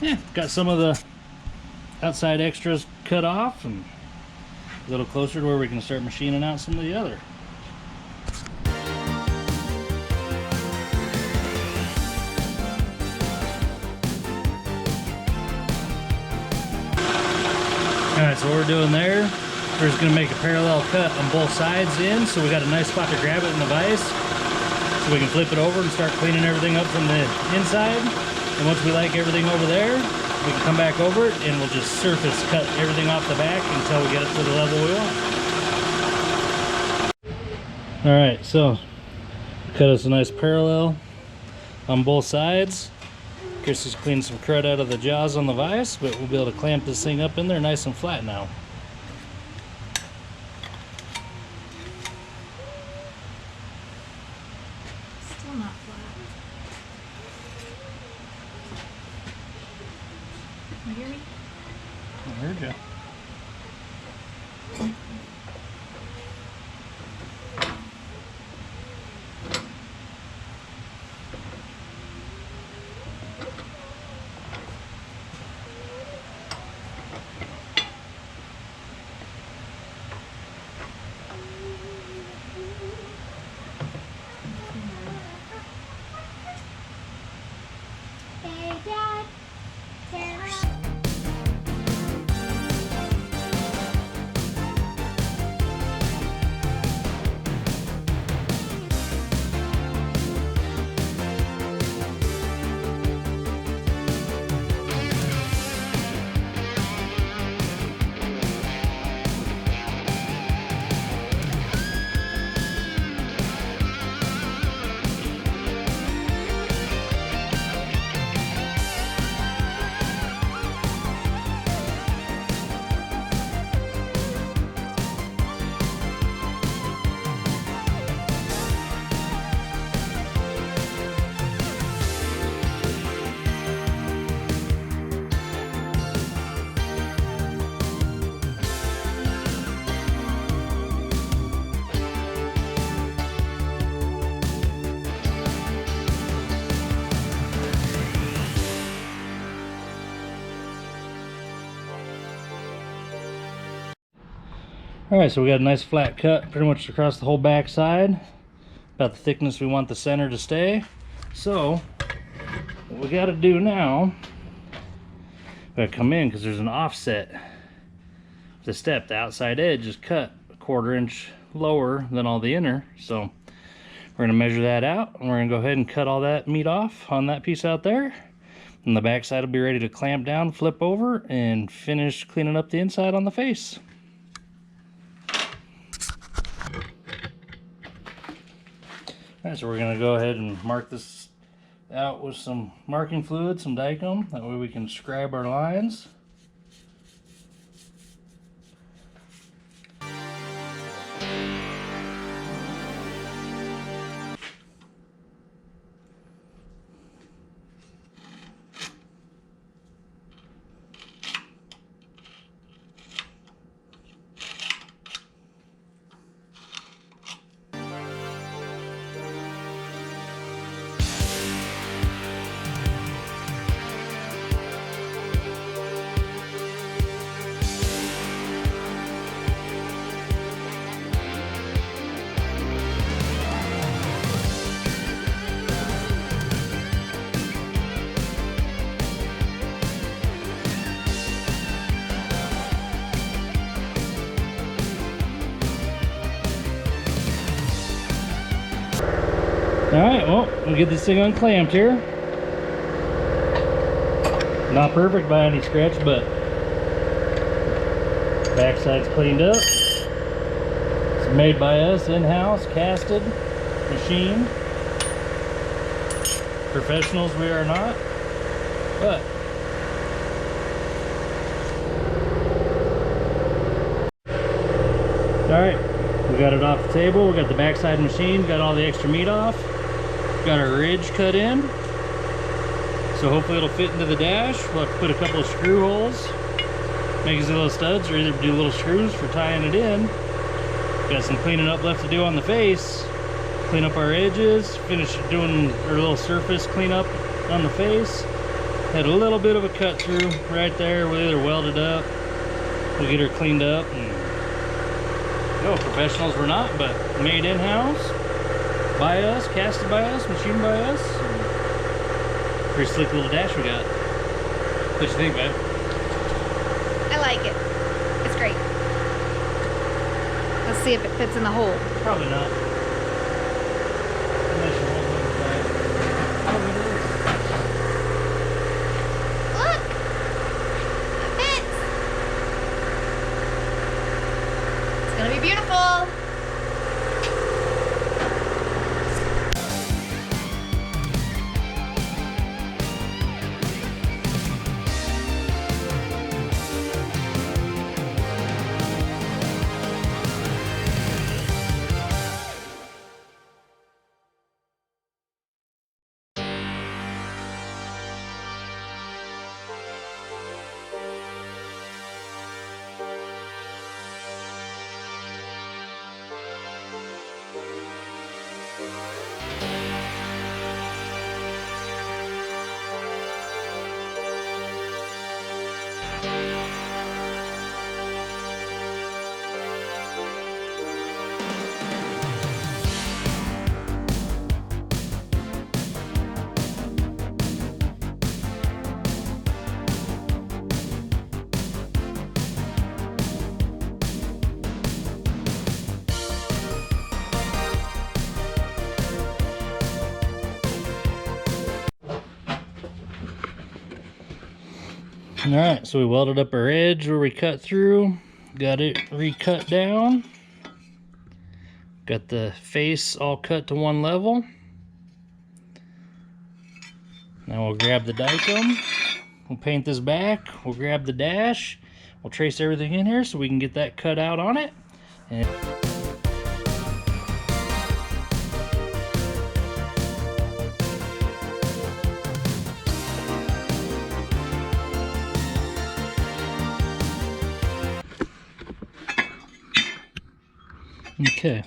yeah, got some of the outside extras cut off and a little closer to where we can start machining out some of the other. Alright, so what we're doing there, we're just going to make a parallel cut on both sides in, so we got a nice spot to grab it in the vise, so we can flip it over and start cleaning everything up from the inside. And once we like everything over there, we can come back over it and we'll just surface cut everything off the back until we get it to the level we want. Alright, so cut us a nice parallel on both sides. Chris has cleaned some crud out of the jaws on the vise, but we'll be able to clamp this thing up in there nice and flat now. Still not flat. You hear me? I heard you. Hey, Dad. Turn around. Alright, so we got a nice flat cut pretty much across the whole back side, about the thickness we want the center to stay. So what we got to do now, we got to come in because there's an offset. The step, the outside edge is cut a 1/4 inch lower than all the inner, so we're going to measure that out and we're going to go ahead and cut all that meat off on that piece out there, and the back side will be ready to clamp down, flip over, and finish cleaning up the inside on the face. Alright, so we're going to go ahead and mark this out with some marking fluid, some Dicom. That way we can scribe our lines. Alright, well, we'll get this thing unclamped here. Not perfect by any stretch, but backside's cleaned up. It's made by us, in-house, casted, machined. Professionals we are not, but alright, we got it off the table. We got the backside machine, got all the extra meat off. Got our ridge cut in, so hopefully it'll fit into the dash. We'll have to put a couple of screw holes, make these little studs, or either do little screws for tying it in. Got some cleaning up left to do on the face, clean up our edges, finish doing our little surface cleanup on the face, Had a little bit of a cut through right there. We'll either weld it up, we'll get her cleaned up. And, no, professionals we're not, but made in-house, by us, casted by us, machined by us. Pretty slick little dash we got. What you think, babe? I like it. It's great. Let's see if it fits in the hole. Probably not. Unless you hold it back. Oh, it is. Look! It fits! It's gonna be beautiful! Alright, so we welded up our edge where we cut through, got it recut down, got the face all cut to one level. Now we'll grab the dicom, we'll paint this back, we'll grab the dash, we'll trace everything in here so we can get that cut out on it. And okay,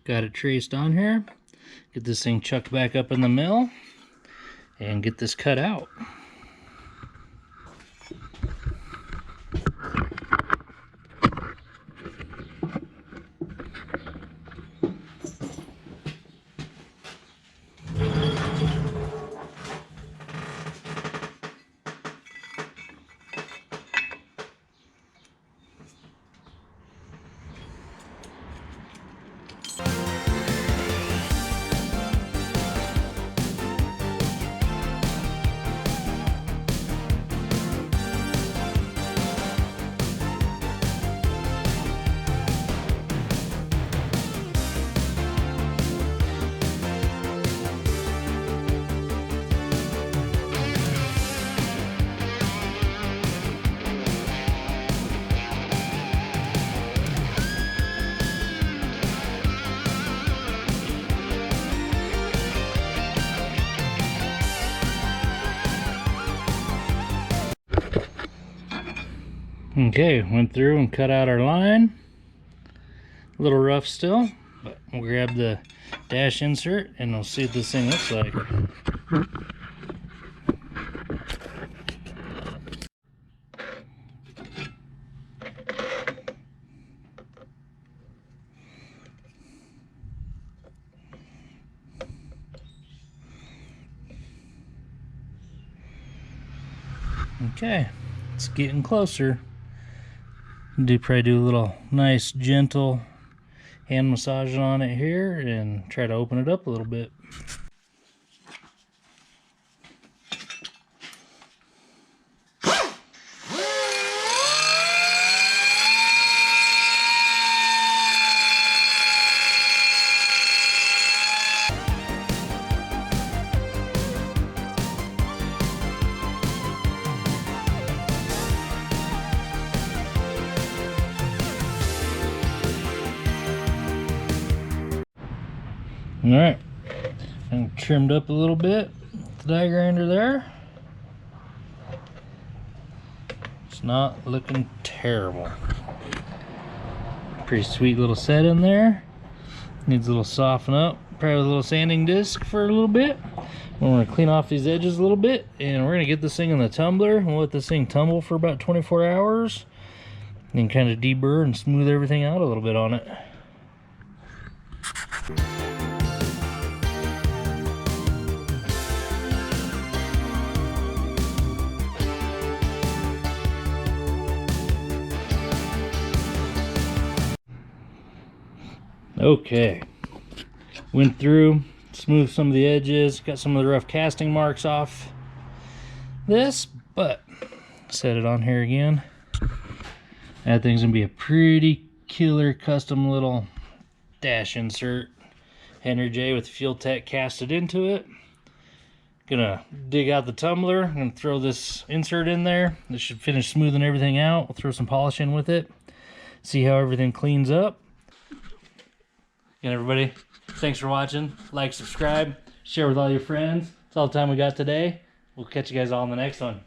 got it traced on here. Get this thing chucked back up in the mill and get this cut out. Okay, went through and cut out our line. A little rough still, but we'll grab the dash insert and we'll see what this thing looks like. Okay, it's getting closer. Probably do a little nice gentle hand massage on it here and try to open it up a little bit. Alright, and trimmed up a little bit with the die grinder there. It's not looking terrible. Pretty sweet little set in there. Needs a little soften up, probably with a little sanding disc for a little bit. We're going to clean off these edges a little bit, and we're going to get this thing in the tumbler. We'll let this thing tumble for about 24 hours, and then kind of deburr and smooth everything out a little bit on it. Okay, went through, smoothed some of the edges, got some of the rough casting marks off this, but set it on here again. That thing's gonna be a pretty killer custom little dash insert. Henry J with fueltech casted into it. Gonna dig out the tumbler, gonna throw this insert in there. This should finish smoothing everything out. We'll throw some polish in with it, see how everything cleans up. And everybody, thanks for watching. Like, subscribe, share with all your friends. That's all the time we got today. We'll catch you guys all in the next one.